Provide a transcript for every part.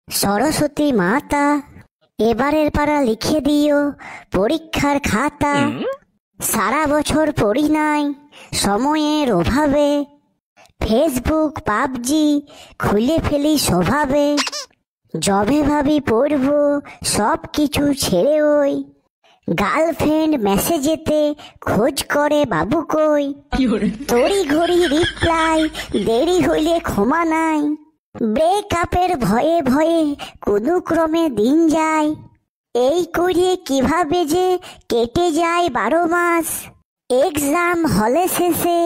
সরস্বতী মাতা, এবারের পারা লিখে দিও পরীক্ষার খাতা। সারা বছর পড়ি নাই সময়ের অভাবে, ফেসবুক পাবজি খুলে ফেলি স্বভাবে। যবে ভাবি পড়ব সব কিছু ছেড়ে ওই গার্লফ্রেন্ড মেসেজেতে খোঁজ করে বাবু কই। তড়ি ঘড়ি রিপ্লাই দেরি হইলে ক্ষমা নাই, ব্রেকআপের ভয়ে ভয়ে কোনো ক্রমে দিন যায়। এই করে কিভাবে যে কেটে যায় 12 মাস, এক্সাম হলে শেষে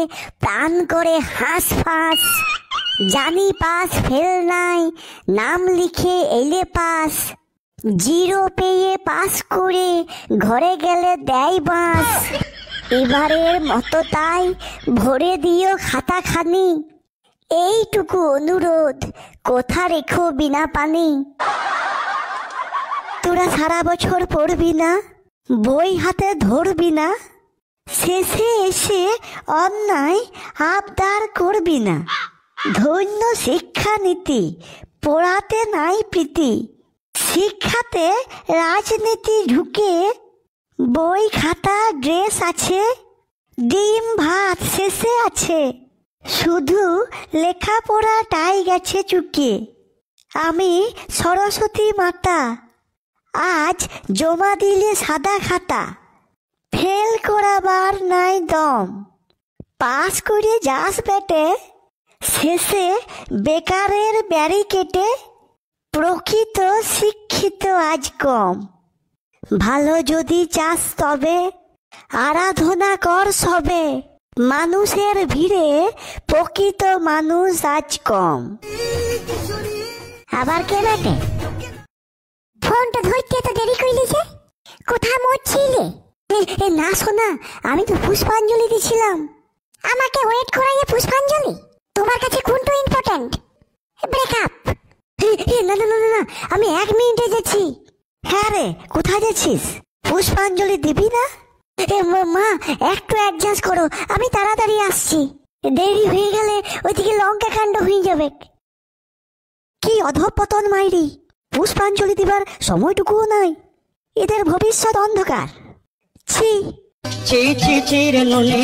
প্রাণ করে হাঁস ফাঁস। জানি পাস ফেল নাই, নাম লিখে এলে পাস, জিরো পেয়ে পাস করে ঘরে গেলে দেয় বাস। এবারের মতো তাই ভরে দিও খাতাখানি, এইটুকু অনুরোধ কোথা রেখো বিনা পানি। তোরা সারা বছর পড়বি না, বই হাতে ধরবি না, শেষে এসে অন্যায় আবদার করবি না। ধন্য শিক্ষানীতি, পড়াতে নাই প্রীতি, শিক্ষাতে রাজনীতি ঢুকে। বই খাতা ড্রেস আছে, ডিম ভাত শেষে আছে, শুধু লেখাপড়াটাই গেছে চুকে। আমি সরস্বতী মাতা, আজ জমা দিলে সাদা খাতা, ফেল করাবার নাই দম। পাস করে যাস বেটে, শেষে বেকারের ব্যারিকেটে। প্রকৃত শিক্ষিত আজ কম, ভালো যদি চাস তবে আরাধনা কর সবে। মানুষের ভিড়ে প্রকৃত মানুষ আজ কম। আবার কে বেটে? ফোনটা ধরতে তো দেরি কইলি যে, কোথায় মরছিলে? না শোনা, আমি তো পুষ্পাঞ্জলি দিছিলাম। আমাকে ওয়েট করাইয়ে পুষ্পাঞ্জলি? তোমার কাছে কোনটা ইম্পর্টেন্ট? ব্রেকআপ? না না না না, আমি 1 মিনিটে যাচ্ছি। হ্যাঁ রে, কোথায় যাচ্ছিস? পুষ্পাঞ্জলি দিবি না? মা একটু অ্যাডজাস্ট করো, আমি তাড়াতাড়ি আসছি। দেরি হয়ে গেলে ওইদিকে লঙ্কা কাণ্ড হয়ে যাবে। কি অধঃপতন মাইরি, পুষ্পাঞ্জলি দিবার সময়টুকুও নাই। এদের ভবিষ্যৎ অন্ধকার। ছি ছি ছি ছি রে ননি,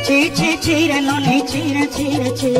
ছি ছি ছি রে ননি, ছি রে ছি রে ছি।